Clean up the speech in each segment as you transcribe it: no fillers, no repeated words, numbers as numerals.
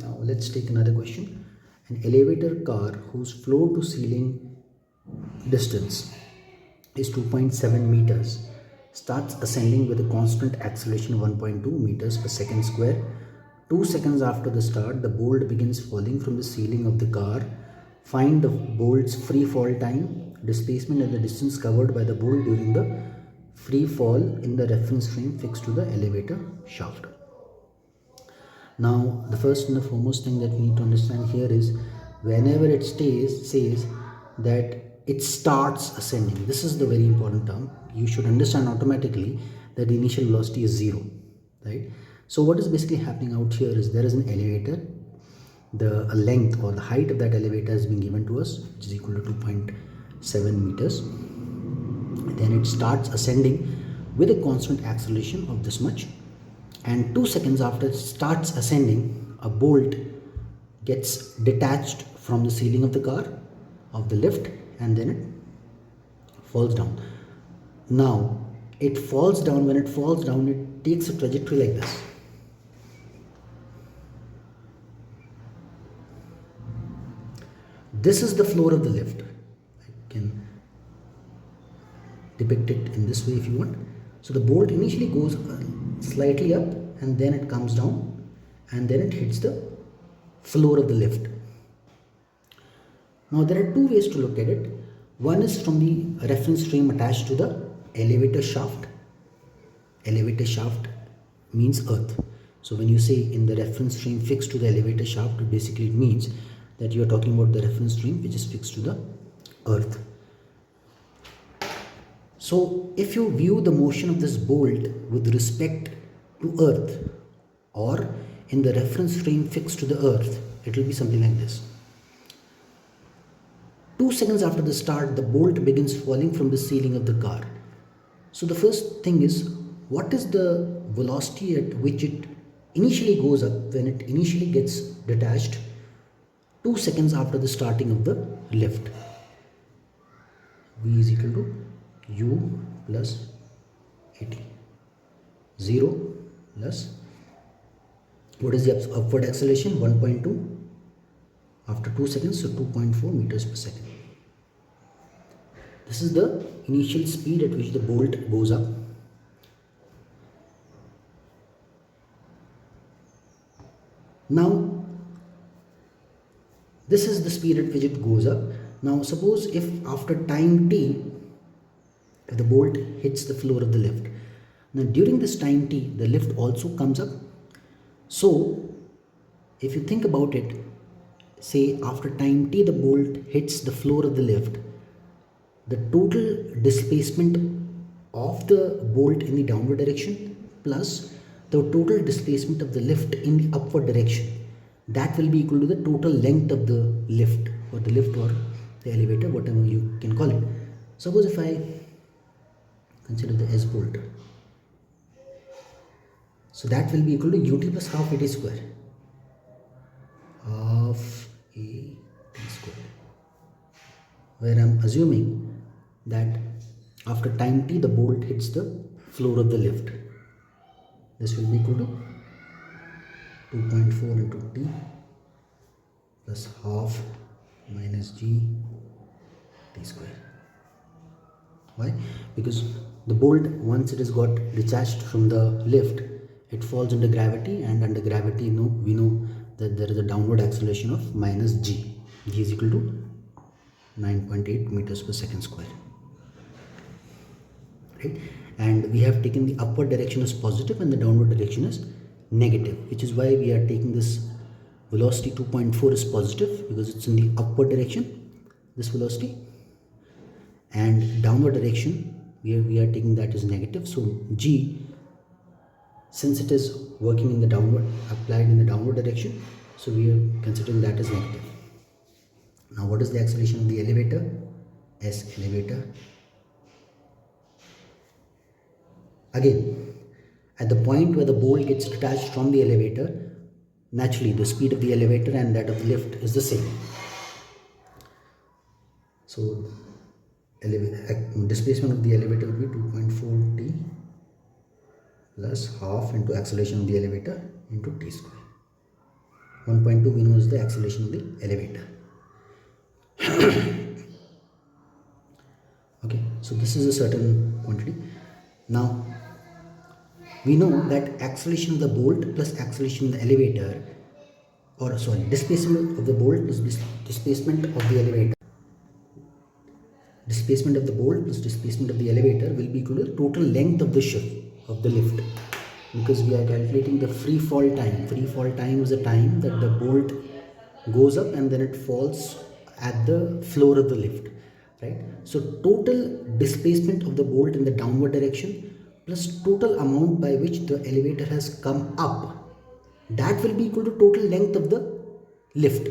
Now let's take another question. An elevator car whose floor to ceiling distance is 2.7 meters starts ascending with a constant acceleration of 1.2 meters per second square. 2 seconds after the start, the bolt begins falling from the ceiling of the car. Find the bolt's free fall time, displacement, and the distance covered by the bolt during the free fall in the reference frame fixed to the elevator shaft. Now, the first and the foremost thing that we need to understand here is whenever it says that it starts ascending, this is the very important term. You should understand automatically that the initial velocity is 0, right? So what is basically happening out here is there is an elevator. The length or the height of that elevator has been given to us, which is equal to 2.7 meters. Then it starts ascending with a constant acceleration of this much, and 2 seconds after it starts ascending, a bolt gets detached from the ceiling of the car, of the lift, and then it falls down. Now it falls down. When it falls down, it takes a trajectory like this. This is the floor of the lift. I can depict it in this way if you want. So the bolt initially goes slightly up, and then it comes down, and then it hits the floor of the lift. Now there are two ways to look at it. One is from the reference frame attached to the elevator shaft. Elevator shaft means earth. So when you say in the reference frame fixed to the elevator shaft, basically it means that you are talking about the reference frame which is fixed to the earth. So if you view the motion of this bolt with respect to earth or in the reference frame fixed to the earth, it will be something like this. 2 seconds after the start, the bolt begins falling from the ceiling of the car. So the first thing is, what is the velocity at which it initially goes up when it initially gets detached 2 seconds after the starting of the lift? V is equal to U plus AT. 0 plus, what is the upward acceleration? 1.2 after 2 seconds, so 2.4 meters per second. This is the initial speed at which the bolt goes up. Now this is the speed at which it goes up. Now suppose if after time t, if the bolt hits the floor of the lift, now during this time t, the lift also comes up. So if you think about it, say after time t the bolt hits the floor of the lift, the total displacement of the bolt in the downward direction plus the total displacement of the lift in the upward direction, that will be equal to the total length of the lift or the elevator, whatever you can call it. Suppose if I consider the S bolt, so that will be equal to ut plus half at square. Half a t square, where I am assuming that after time t the bolt hits the floor of the lift. This will be equal to 2.4 into t plus half minus g t square. Why? Because the bolt, once it has got detached from the lift, it falls under gravity, and under gravity we know that there is a downward acceleration of minus g. G is equal to 9.8 meters per second square. Right? And we have taken the upward direction as positive and the downward direction as negative, which is why we are taking this velocity 2.4 is positive, because it's in the upward direction, this velocity, and downward direction we are taking that as negative. So g, since it is working in the downward, applied in the downward direction, so we are considering that as negative. Now what is the acceleration of the elevator? S elevator. Again, at the point where the bolt gets detached from the elevator, naturally the speed of the elevator and that of the lift is the same. So displacement of the elevator will be 2.4 t plus half into acceleration of the elevator into t square. 1.2 we know is the acceleration of the elevator. Okay, so this is a certain quantity. Now we know that acceleration of the bolt plus acceleration of the elevator, or sorry, displacement of the bolt plus displacement of the elevator. Displacement of the bolt plus displacement of the elevator will be equal to the total length of the shift of the lift, because we are calculating the free fall time. Free fall time is the time that the bolt goes up and then it falls at the floor of the lift, right? So total displacement of the bolt in the downward direction plus total amount by which the elevator has come up, that will be equal to total length of the lift,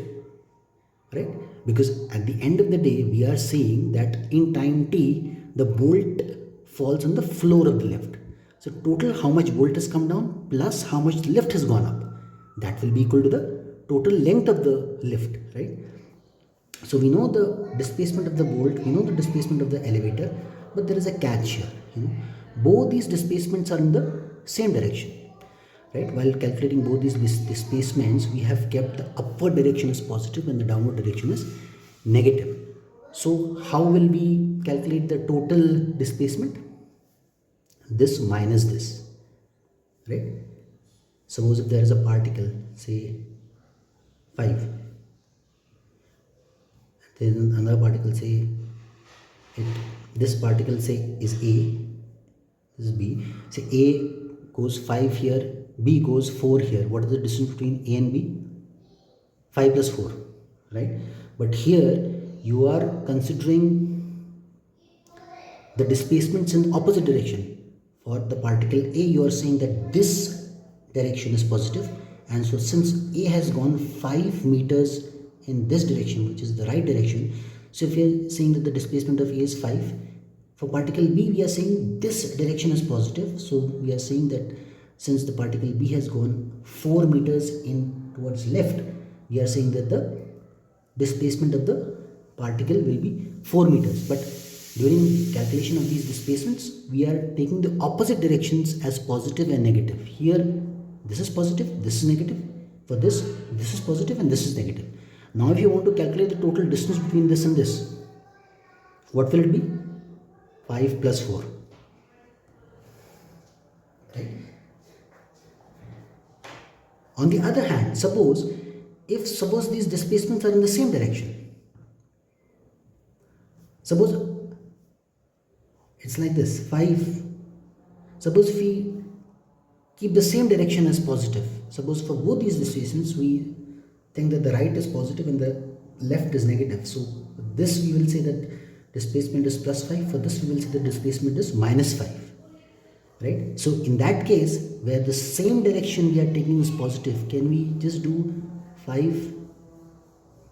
right? Because at the end of the day we are saying that in time t the bolt falls on the floor of the lift. So total how much bolt has come down plus how much lift has gone up, that will be equal to the total length of the lift, right? So we know the displacement of the bolt, we know the displacement of the elevator, but there is a catch here. Both these displacements are in the same direction, right? While calculating both these displacements, we have kept the upward direction as positive and the downward direction is negative. So how will we calculate the total displacement? This minus this, right? Suppose if there is a particle, say 5, there is another particle, say this particle say is A, this is B. Say A goes 5 here, B goes 4 here. What is the distance between A and B? 5 plus 4, right? But here you are considering the displacements in opposite direction. For the particle A, you are saying that this direction is positive, and so since A has gone 5 meters in this direction, which is the right direction, so if we are saying that the displacement of A is 5, for particle B we are saying this direction is positive, so we are saying that since the particle B has gone 4 meters in towards left, we are saying that the displacement of the particle will be 4 meters. But during calculation of these displacements, we are taking the opposite directions as positive and negative. Here this is positive, this is negative. For this is positive and this is negative. Now if you want to calculate the total distance between this and this, what will it be? 5 plus 4, right? On the other hand, suppose these displacements are in the same direction. Suppose it's like this, 5. Suppose if we keep the same direction as positive, suppose for both these displacements we think that the right is positive and the left is negative. So this we will say that displacement is plus 5. For this we will say the displacement is minus 5. Right? So in that case, where the same direction we are taking is positive, can we just do 5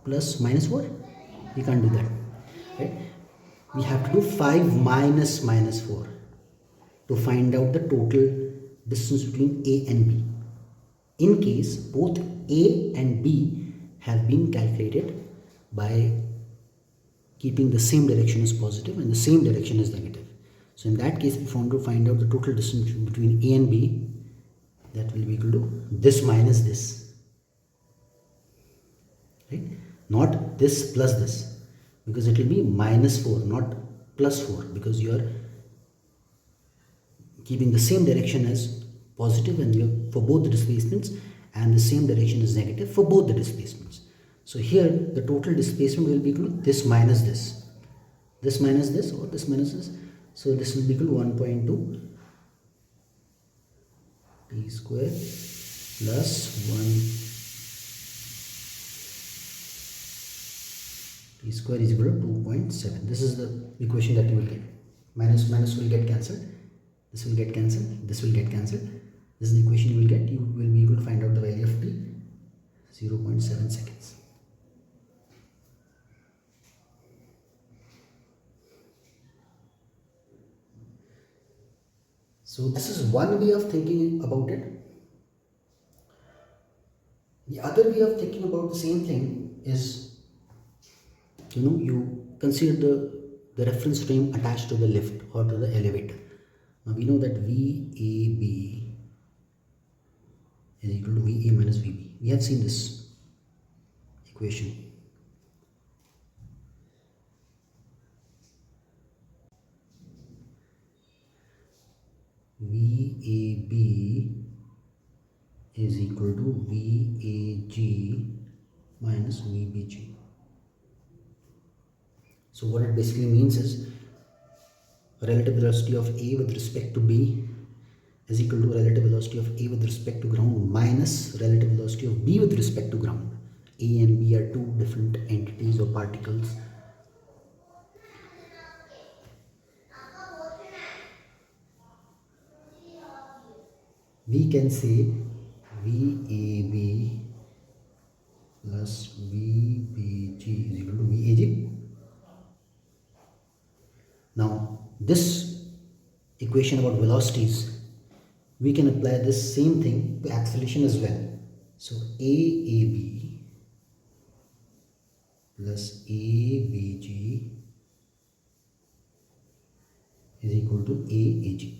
plus minus 4? We can't do that. Right? We have to do 5 minus 4 to find out the total distance between A and B. In case both A and B have been calculated by keeping the same direction as positive and the same direction as negative. So in that case, if we want to find out the total distance between A and B, that will be equal to this minus this, right? Not this plus this, because it will be minus 4, not plus 4, because you are keeping the same direction as positive and you for both the displacements, and the same direction is negative for both the displacements. So here the total displacement will be equal to this minus this, this minus this, or this minus this. So this will be equal to 1.2 t square plus 1 t square is equal to 2.7. This is the equation that you will get. Minus will get cancelled. This will get cancelled. This will get cancelled. This is the equation you will get. You will be able to find out the value of t, 0.7 seconds. So this is one way of thinking about it. The other way of thinking about the same thing is, you consider the reference frame attached to the lift or to the elevator. Now we know that VAB is equal to VA minus VB. We have seen this equation. VAB is equal to VAG minus VBG. So what it basically means is relative velocity of A with respect to B is equal to relative velocity of A with respect to ground minus relative velocity of B with respect to ground. A and B are two different entities or particles. We can say VAB plus VBG is equal to VAG. Now this equation about velocities, we can apply this same thing to acceleration as well. So AAB plus ABG is equal to AAG.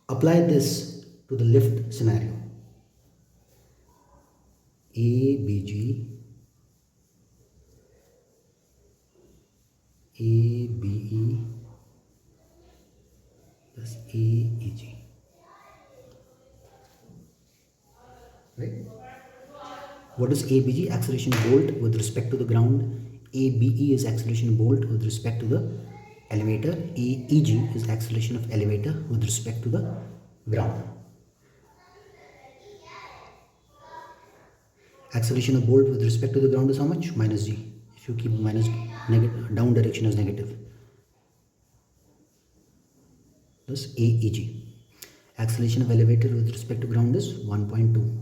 Apply this to the lift scenario. ABG, ABE plus AEG. Right? What is ABG? Acceleration bolt with respect to the ground. ABE is acceleration bolt with respect to the elevator. AEG is acceleration of elevator with respect to the ground. Acceleration of bolt with respect to the ground is how much? Minus g. If you keep minus down direction as negative. Thus AEG. Acceleration of elevator with respect to ground is 1.2.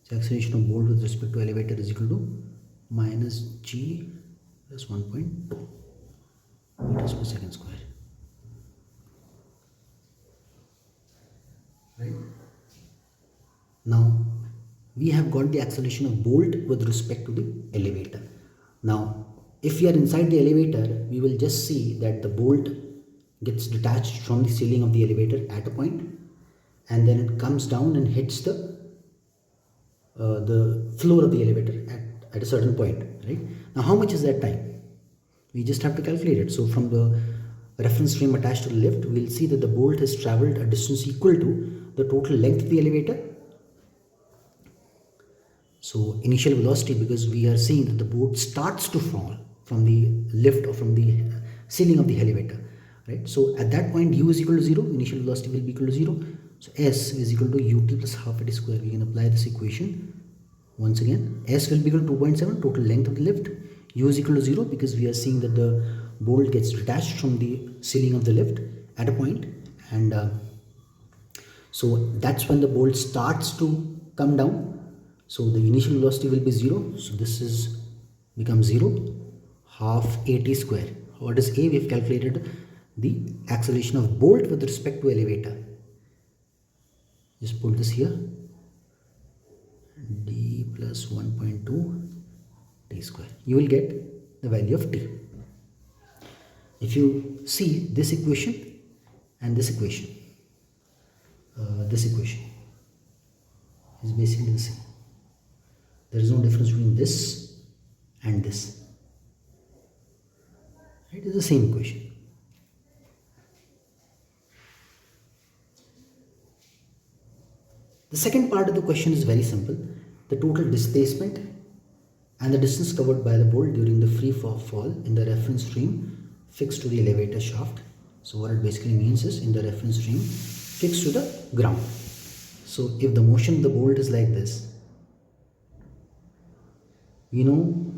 So acceleration of bolt with respect to elevator is equal to minus g plus 1.2 meters per second square. Right? Now we have got the acceleration of bolt with respect to the elevator. Now if we are inside the elevator, we will just see that the bolt gets detached from the ceiling of the elevator at a point, and then it comes down and hits the floor of the elevator at a certain point, right? Now how much is that time? We just have to calculate it. So from the reference frame attached to the lift, we will see that the bolt has traveled a distance equal to the total length of the elevator. So initial velocity, because we are seeing that the bolt starts to fall from the lift or from the ceiling of the elevator, right? So at that point u is equal to 0, initial velocity will be equal to 0. So s is equal to ut plus half at square. We can apply this equation once again. S will be equal to 2.7, total length of the lift. U is equal to 0 because we are seeing that the bolt gets detached from the ceiling of the lift at a point, and so that's when the bolt starts to come down. So the initial velocity will be 0. So this is becomes 0, half at square. What is A? We have calculated the acceleration of bolt with respect to elevator. Just put this here, d plus 1.2 t square. You will get the value of t. If you see this equation and this equation is basically the same. There is no difference between this and this. It is the same equation. The second part of the question is very simple. The total displacement and the distance covered by the bolt during the free fall in the reference frame fixed to the elevator shaft. So what it basically means is in the reference frame fixed to the ground. So if the motion of the bolt is like this, we know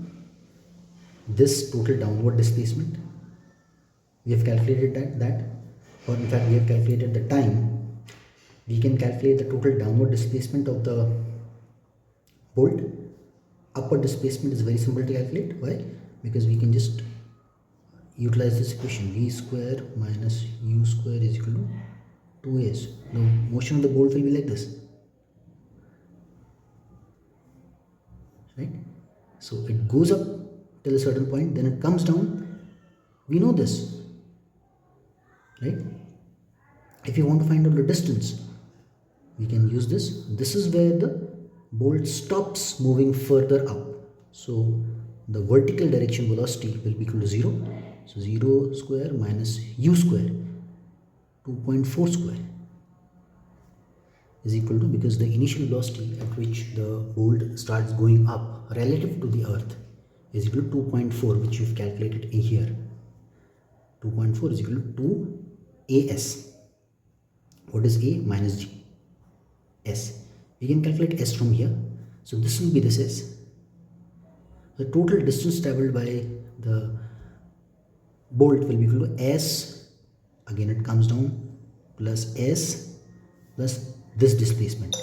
this total downward displacement. We have calculated that, or in fact we have calculated the time. We can calculate the total downward displacement of the bolt. Upward displacement is very simple to calculate. Why? Because we can just utilize this equation, v square minus u square is equal to 2s. The motion of the bolt will be like this, right? So it goes up till a certain point, then it comes down. We know this, right? If you want to find out the distance, we can use this. This is where the bolt stops moving further up. So the vertical direction velocity will be equal to 0. So 0 square minus u square, 2.4 square, is equal to, because the initial velocity at which the bolt starts going up relative to the earth is equal to 2.4, which you've calculated in here. 2.4 is equal to 2 as. What is a? Minus g. S. We can calculate s from here. So this will be this s. The total distance traveled by the bolt will be equal to s, again it comes down, plus s plus this displacement,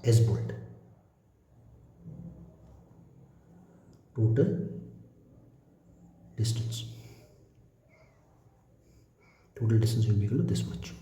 s bolt. Total distance. Total distance will be equal to this much.